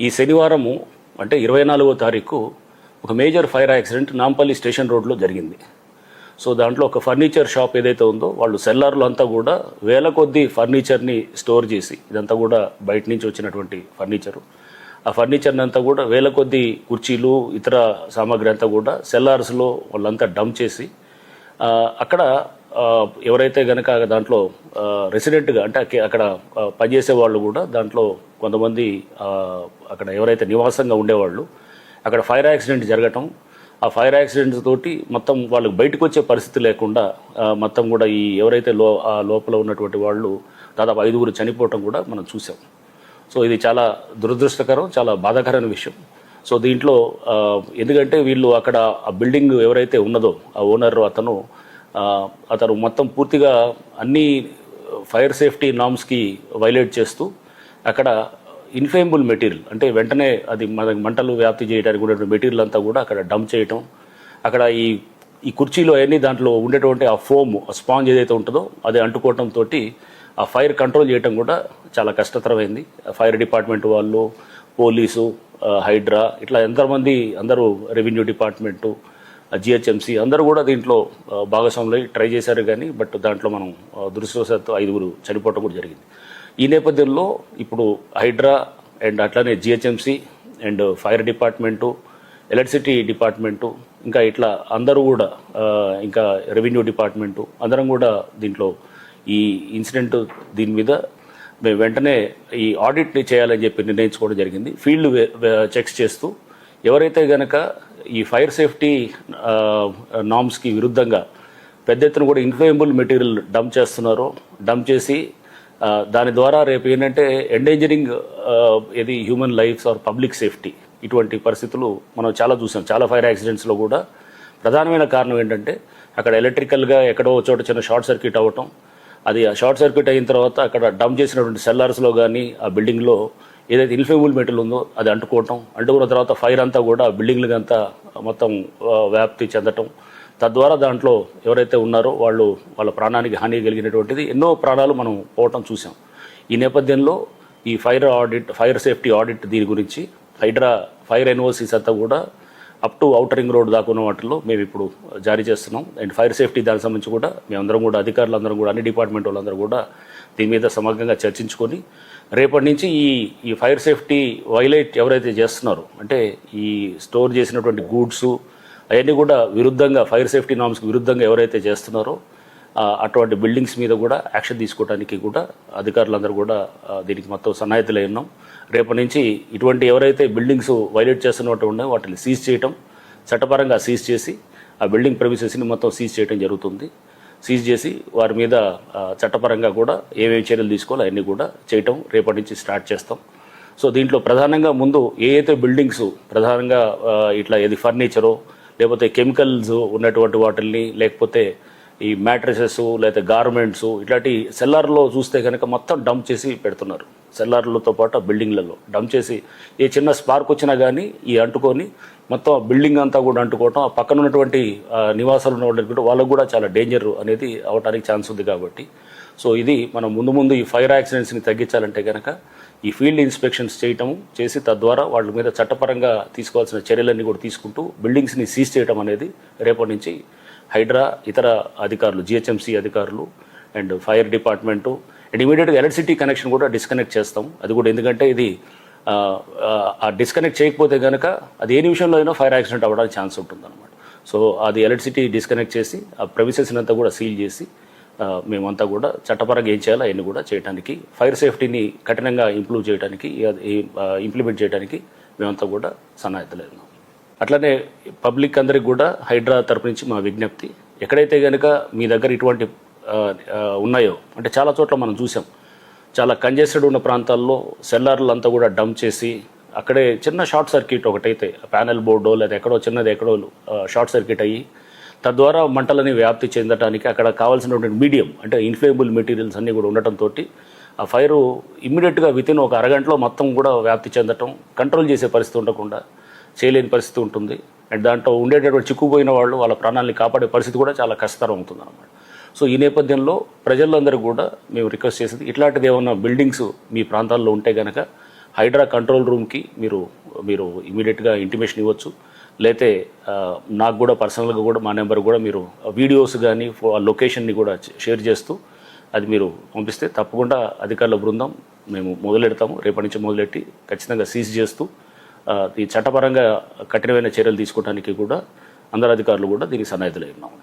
ఈ శనివారము అంటే 24వ తారీఖు ఒక major fire accident Nampally station రోడ్లో జరిగింది. సో దాంట్లో ఒక ఫర్నిచర్ షాప్ ఏదైతే ఉందో వాళ్ళు సెల్లార్లు అంతా కూడా వేల కొద్దీ ఫర్నిచర్ని స్టోర్ చేసి, ఇదంతా కూడా బయట నుంచి వచ్చినటువంటి ఫర్నిచరు, ఆ ఫర్నిచర్ని అంతా కూడా వేల కొద్దీ కుర్చీలు ఇతర సామాగ్రి అంతా కూడా సెల్లార్స్లో వాళ్ళంతా డంప్ చేసి అక్కడ ఎవరైతే కనుక దాంట్లో రెసిడెంట్గా అంటే అక్కడ పనిచేసే వాళ్ళు కూడా దాంట్లో కొంతమంది అక్కడ ఎవరైతే నివాసంగా ఉండేవాళ్ళు అక్కడ ఫైర్ యాక్సిడెంట్ జరగటం, ఆ ఫైర్ యాక్సిడెంట్ తోటి మొత్తం వాళ్ళకి బయటకు వచ్చే పరిస్థితి లేకుండా మొత్తం కూడా ఈ ఎవరైతే లోపల ఉన్నటువంటి వాళ్ళు దాదాపు 5గురు చనిపోవటం కూడా మనం చూసాం. సో ఇది చాలా దురదృష్టకరం, చాలా బాధాకరమైన విషయం. సో దీంట్లో ఎందుకంటే వీళ్ళు అక్కడ ఆ బిల్డింగ్ ఎవరైతే ఉన్నదో ఆ ఓనర్ అతను మొత్తం పూర్తిగా అన్ని ఫైర్ సేఫ్టీ నామ్స్కి వైలేట్ చేస్తూ అక్కడ ఇన్ఫ్లేమబుల్ మెటీరియల్ అంటే వెంటనే అది మంటలు వ్యాప్తి చేయడానికి ఉండేటువంటి మెటీరియల్ అంతా కూడా అక్కడ డంప్ చేయటం, అక్కడ ఈ కుర్చీలో అవన్నీ దాంట్లో ఉండేటువంటి ఆ ఫోమ్ స్పాంజ్ ఏదైతే ఉంటుందో అది అంటుకోవటంతో ఆ ఫైర్ కంట్రోల్ చేయటం కూడా చాలా కష్టతరమైంది. ఫైర్ డిపార్ట్మెంట్ వాళ్ళు, పోలీసు, హైడ్రా ఇట్లా ఎంతమంది అందరూ, రెవెన్యూ డిపార్ట్మెంటు, జిహెచ్ఎంసీ అందరూ కూడా దీంట్లో భాగస్వాములు ట్రై చేశారు. కానీ బట్ దాంట్లో మనం దురదృష్టవశాత్తు 5గురు చనిపోవటం కూడా జరిగింది. ఈ నేపథ్యంలో ఇప్పుడు హైడ్రా అండ్ అట్లానే GHMC and fire department, electricity department, ఇంకా ఇట్లా అందరూ కూడా ఇంకా రెవెన్యూ డిపార్ట్మెంటు అందరం కూడా దీంట్లో ఈ ఇన్సిడెంట్ దీని మీద మేము వెంటనే ఈ ఆడిట్ని చేయాలని చెప్పి నిర్ణయించుకోవడం జరిగింది. ఫీల్డ్ చెక్స్ చేస్తూ ఎవరైతే కనుక ఈ ఫైర్ సేఫ్టీ నామ్స్కి విరుద్ధంగా పెద్ద ఎత్తున కూడా ఇన్ఫ్లేమబుల్ మెటీరియల్ డంప్ చేస్తున్నారో, డంప్ చేసి దాని ద్వారా రేపు ఏంటంటే ఎండేంజరింగ్ ఇది human lives or public safety, ఇటువంటి పరిస్థితులు మనం చాలా చూసాం. చాలా ఫైర్ యాక్సిడెంట్స్లో కూడా ప్రధానమైన కారణం ఏంటంటే అక్కడ ఎలక్ట్రికల్గా ఎక్కడో చోట చిన్న షార్ట్ సర్క్యూట్ అవ్వటం, అది ఆ షార్ట్ సర్క్యూట్ అయిన తర్వాత అక్కడ డంప్ చేసినటువంటి సెల్లార్స్లో కానీ ఆ బిల్డింగ్లో ఏదైతే ఇన్ఫ్లేమబుల్ మెటీరియల్ ఉందో అది అంటుకున్న తర్వాత ఫైర్ అంతా కూడా బిల్డింగ్లకి అంతా మొత్తం వ్యాప్తి చెందటం, తద్వారా దాంట్లో ఎవరైతే ఉన్నారో వాళ్ళ ప్రాణానికి హాని కలిగినటువంటిది ఎన్నో ప్రాణాలు మనం పోవటం చూసాం. ఈ నేపథ్యంలో ఈ ఫైర్ సేఫ్టీ ఆడిట్ దీని గురించి హైడ్రా ఫైర్ ఎన్ఓసీస్ అంతా కూడా up to outer ring road దాకా ఉన్న వాటిల్లో మేము ఇప్పుడు జారీ చేస్తున్నాం. అండ్ ఫైర్ సేఫ్టీ దానికి సంబంధించి కూడా మేమందరం కూడా అధికారులందరం కూడా అన్ని డిపార్ట్మెంట్ వాళ్ళందరూ కూడా దీని మీద సమగ్రంగా చర్చించుకొని రేపటి నుంచి ఈ ఫైర్ సేఫ్టీ వైలేట్ ఎవరైతే చేస్తున్నారో అంటే ఈ స్టోర్ చేసినటువంటి గూడ్స్ అవన్నీ కూడా విరుద్ధంగా ఫైర్ సేఫ్టీ నామ్స్కి విరుద్ధంగా ఎవరైతే చేస్తున్నారో అటువంటి బిల్డింగ్స్ మీద కూడా యాక్షన్ తీసుకోవడానికి కూడా అధికారులందరూ కూడా దీనికి మొత్తం సన్నాహితులై ఉన్నాం. రేపటి నుంచి ఇటువంటి ఎవరైతే బిల్డింగ్స్ వైలేట్ చేస్తున్నట్టు ఉన్నాయో వాటిని సీజ్ చేయటం, చట్టపరంగా సీజ్ చేసి ఆ బిల్డింగ్ ప్రెమిసెస్ని మొత్తం సీజ్ చేయడం జరుగుతుంది. సీజ్ చేసి వారి మీద చట్టపరంగా కూడా ఏమేమి చర్యలు తీసుకోవాలో అవన్నీ కూడా చేయటం రేపటి నుంచి స్టార్ట్ చేస్తాం. సో దీంట్లో ప్రధానంగా ముందు ఏదైతే బిల్డింగ్స్ ప్రధానంగా ఇట్లా ఏది ఫర్నిచరో లేకపోతే కెమికల్స్ ఉన్నటువంటి వాటిల్ని, లేకపోతే ఈ మ్యాట్రసెస్ లేకపోతే గార్మెంట్స్ ఇట్లాంటి సెల్లార్లో చూస్తే కనుక మొత్తం డంప్ చేసి పెడుతున్నారు. సెల్లార్లతో పాటు ఆ బిల్డింగ్లలో డంప్ చేసి ఏ చిన్న స్పార్క్ వచ్చినా కానీ ఈ అంటుకొని మొత్తం బిల్డింగ్ అంతా కూడా అంటుకోవటం, ఆ పక్కన ఉన్నటువంటి నివాసాలు ఉన్న వాళ్ళకు కూడా చాలా డేంజర్ అనేది అవడానికి ఛాన్స్ ఉంది. కాబట్టి సో ఇది మనం ముందు ఈ ఫైర్ యాక్సిడెంట్స్ని తగ్గించాలంటే కనుక ఈ ఫీల్డ్ ఇన్స్పెక్షన్స్ చేసి తద్వారా వాళ్ళ మీద చట్టపరంగా తీసుకోవాల్సిన చర్యలన్నీ కూడా తీసుకుంటూ బిల్డింగ్స్ని సీజ్ చేయడం అనేది రేపటి నుంచి హైడ్రా ఇతర అధికారులు, జిహెచ్ఎంసీ అధికారులు అండ్ ఫైర్ డిపార్ట్మెంటు అండ్ ఇమీడియట్గా ఎలక్ట్రిసిటీ కనెక్షన్ కూడా డిస్కనెక్ట్ చేస్తాం. అది కూడా ఎందుకంటే ఇది ఆ డిస్కనెక్ట్ చేయకపోతే కనుక అది ఏ నిమిషంలో అయినా ఫైర్ యాక్సిడెంట్ అవ్వడానికి ఛాన్స్ ఉంటుందన్నమాట. సో అది ఎలక్ట్రిసిటీ డిస్కనెక్ట్ చేసి ఆ ప్రెమిసెస్ని అంతా కూడా సీల్ చేసి మేమంతా కూడా చట్టపరంగా ఏం చేయాలో అవన్నీ కూడా చేయడానికి, ఫైర్ సేఫ్టీని కఠినంగా ఇంప్లిమెంట్ చేయడానికి మేమంతా కూడా సన్నాహితులైనాం. అట్లనే పబ్లిక్ అందరికి కూడా హైడ్రా తరపు నుంచి మా విజ్ఞప్తి, ఎక్కడైతే కనుక మీ దగ్గర ఇటువంటి ఉన్నాయో అంటే చాలా చోట్ల మనం చూసాం, చాలా కంజెస్టెడ్ ఉన్న ప్రాంతాల్లో సెల్లార్లు అంతా కూడా డంప్ చేసి అక్కడే చిన్న షార్ట్ సర్క్యూట్ ఒకటైతే ప్యానెల్ బోర్డో లేదా ఎక్కడో షార్ట్ సర్క్యూట్ అయ్యి తద్వారా మంటలని వ్యాప్తి చెందడానికి అక్కడ కావాల్సినటువంటి మీడియం అంటే ఇన్ఫ్లేమబుల్ మెటీరియల్స్ అన్నీ కూడా ఉండటంతో ఆ ఫైరు ఇమ్మీడియట్గా వితిన్ ఒక అరగంటలో మొత్తం కూడా వ్యాప్తి చెందటం, కంట్రోల్ చేసే పరిస్థితి ఉండకుండా చేయలేని పరిస్థితి ఉంటుంది. అండ్ దాంట్లో ఉండేటటువంటి చిక్కుపోయిన వాళ్ళు వాళ్ళ ప్రాణాలని కాపాడే పరిస్థితి కూడా చాలా కష్టతరం అవుతుంది అన్నమాట. సో ఈ నేపథ్యంలో ప్రజలందరూ కూడా మేము రిక్వెస్ట్ చేసేది, ఇట్లాంటిది ఏమన్నా బిల్డింగ్స్ మీ ప్రాంతాల్లో ఉంటే కనుక హైడ్రా కంట్రోల్ రూమ్కి మీరు ఇమీడియట్గా ఇంటిమేషన్ ఇవ్వచ్చు. లేతే నాకు కూడా పర్సనల్గా కూడా మా నెంబర్ కూడా మీరు వీడియోస్ కానీ లొకేషన్ని కూడా షేర్ చేస్తూ అది మీరు పంపిస్తే తప్పకుండా అధికారుల బృందం మేము మొదలెడతాము. రేపటి నుంచి మొదలెట్టి ఖచ్చితంగా సీజ్ చేస్తూ ఈ చట్టపరంగా కఠినమైన చర్యలు తీసుకోవడానికి కూడా అందరు అధికారులు కూడా దీనికి సన్నాహితులై ఉన్నాము.